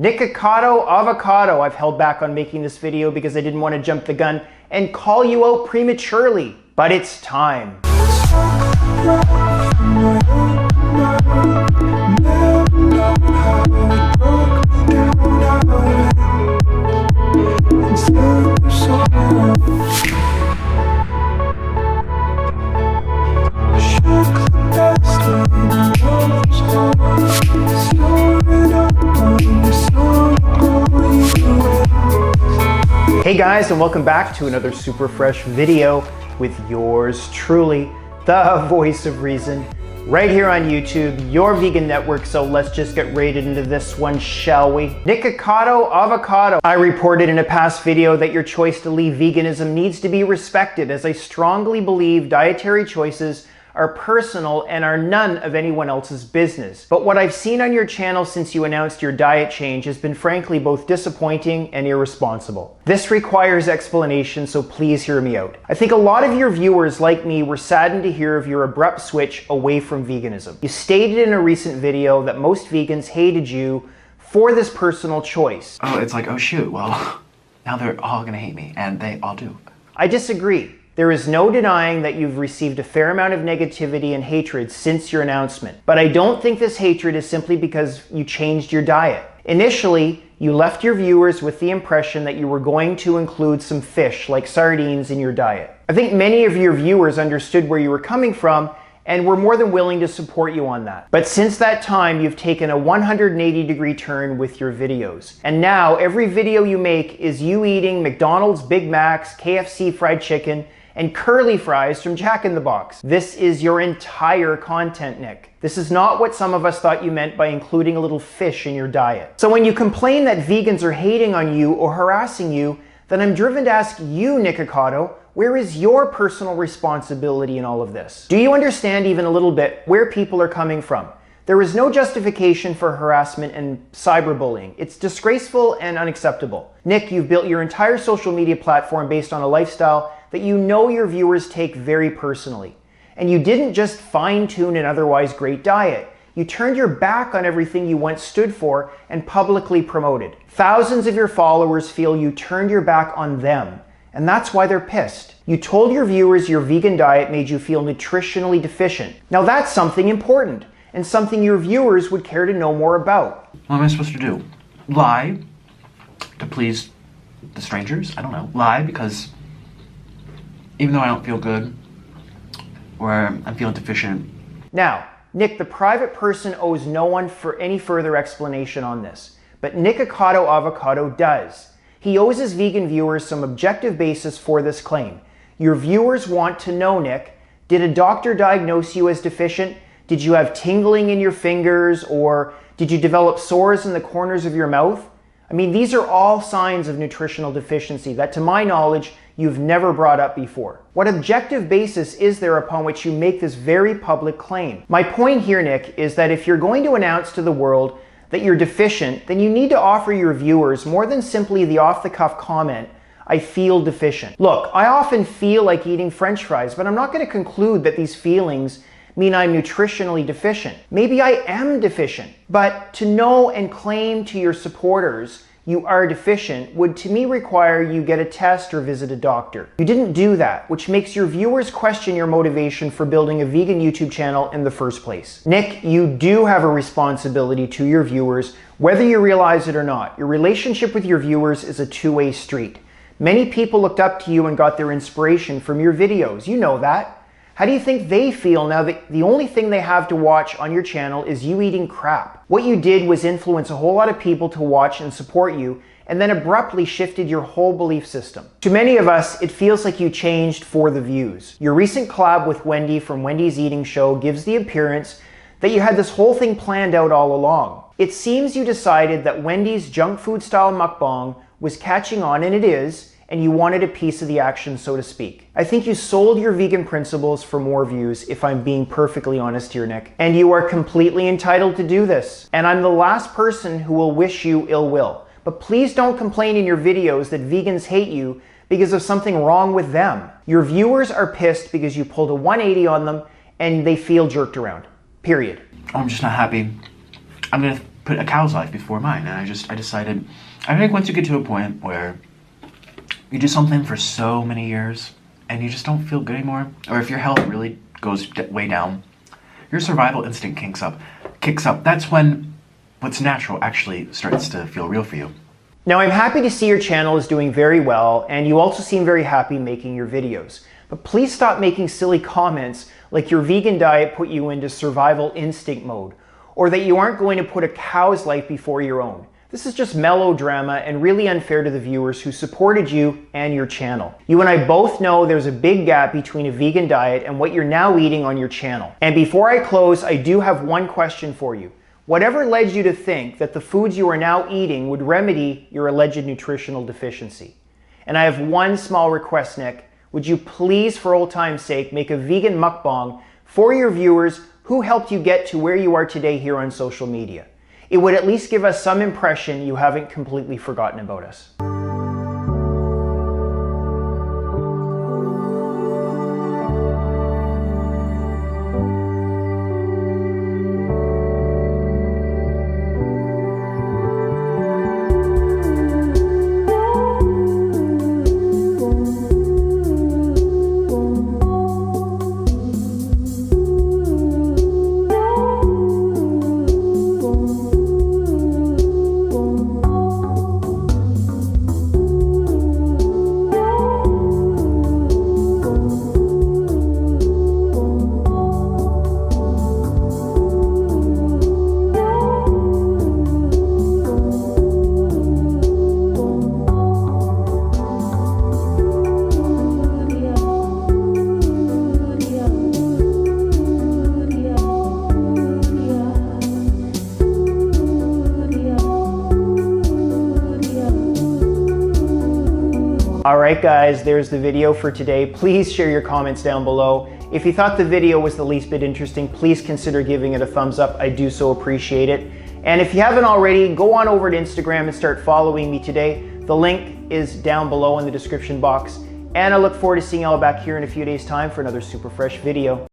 Nikocado Avocado. I've held back on making this video because I didn't want to jump the gun and call you out prematurely, but it's time. Hey guys, and welcome back to another super fresh video with yours truly, the voice of reason, right here on YouTube, your vegan network. So let's just get right into this one, shall we? Nikocado Avocado. I reported in a past video that your choice to leave veganism needs to be respected, as I strongly believe dietary choices are personal and are none of anyone else's business. But what I've seen on your channel since you announced your diet change has been frankly both disappointing and irresponsible. This requires explanation, so please hear me out. I think a lot of your viewers, like me, were saddened to hear of your abrupt switch away from veganism. You stated in a recent video that most vegans hated you for this personal choice. Oh, it's like, oh shoot, well, now they're all gonna hate me, and they all do. I disagree. There is no denying that you've received a fair amount of negativity and hatred since your announcement, but I don't think this hatred is simply because you changed your diet. Initially, you left your viewers with the impression that you were going to include some fish like sardines in your diet. I think many of your viewers understood where you were coming from and were more than willing to support you on that. But since that time, you've taken a 180-degree turn with your videos. And now every video you make is you eating McDonald's Big Macs, KFC fried chicken, and curly fries from Jack in the Box. This is your entire content, Nick. This is not what some of us thought you meant by including a little fish in your diet. So when you complain that vegans are hating on you or harassing you, then I'm driven to ask you, Nikocado, where is your personal responsibility in all of this? Do you understand even a little bit where people are coming from? There is no justification for harassment and cyberbullying. It's disgraceful and unacceptable. Nick, you've built your entire social media platform based on a lifestyle that you know your viewers take very personally. And you didn't just fine-tune an otherwise great diet. You turned your back on everything you once stood for and publicly promoted. Thousands of your followers feel you turned your back on them, and that's why they're pissed. You told your viewers your vegan diet made you feel nutritionally deficient. Now that's something important, and something your viewers would care to know more about. What am I supposed to do? Lie to please the strangers? I don't know. Lie because even though I don't feel good or I'm feeling deficient. Now, Nick, the private person owes no one for any further explanation on this, but Nikocado Avocado does. He owes his vegan viewers some objective basis for this claim. Your viewers want to know, Nick, did a doctor diagnose you as deficient? Did you have tingling in your fingers, or did you develop sores in the corners of your mouth? I mean, these are all signs of nutritional deficiency that, to my knowledge, you've never brought up before. What objective basis is there upon which you make this very public claim? My point here, Nick, is that if you're going to announce to the world that you're deficient, then you need to offer your viewers more than simply the off-the-cuff comment, I feel deficient. Look, I often feel like eating French fries, but I'm not going to conclude that these feelings mean I'm nutritionally deficient. Maybe I am deficient, but to know and claim to your supporters you are deficient would to me require you get a test or visit a doctor. You didn't do that, which makes your viewers question your motivation for building a vegan YouTube channel in the first place. Nick, you do have a responsibility to your viewers, whether you realize it or not. Your relationship with your viewers is a two-way street. Many people looked up to you and got their inspiration from your videos. You know that. How do you think they feel now that the only thing they have to watch on your channel is you eating crap? What you did was influence a whole lot of people to watch and support you, and then abruptly shifted your whole belief system. To many of us, it feels like you changed for the views. Your recent collab with Wendy from Wendy's Eating Show gives the appearance that you had this whole thing planned out all along. It seems you decided that Wendy's junk food style mukbang was catching on, and it is, and you wanted a piece of the action, so to speak. I think you sold your vegan principles for more views, if I'm being perfectly honest here, Nick. And you are completely entitled to do this. And I'm the last person who will wish you ill will. But please don't complain in your videos that vegans hate you because of something wrong with them. Your viewers are pissed because you pulled a 180 on them and they feel jerked around. Period. I'm just not happy. I'm gonna put a cow's life before mine. And I decided, I think once you get to a point where you do something for so many years and you just don't feel good anymore, or if your health really goes way down, your survival instinct kicks up. That's when what's natural actually starts to feel real for you. Now, I'm happy to see your channel is doing very well, and you also seem very happy making your videos. But please stop making silly comments like your vegan diet put you into survival instinct mode, or that you aren't going to put a cow's life before your own. This is just melodrama and really unfair to the viewers who supported you and your channel. You and I both know there's a big gap between a vegan diet and what you're now eating on your channel. And before I close, I do have one question for you. Whatever led you to think that the foods you are now eating would remedy your alleged nutritional deficiency? And I have one small request, Nick. Would you please, for old time's sake, make a vegan mukbang for your viewers who helped you get to where you are today here on social media? It would at least give us some impression you haven't completely forgotten about us. Alright guys, there's the video for today. Please share your comments down below. If you thought the video was the least bit interesting, please consider giving it a thumbs up. I do so appreciate it. And if you haven't already, go on over to Instagram and start following me today. The link is down below in the description box. And I look forward to seeing you all back here in a few days' time for another super fresh video.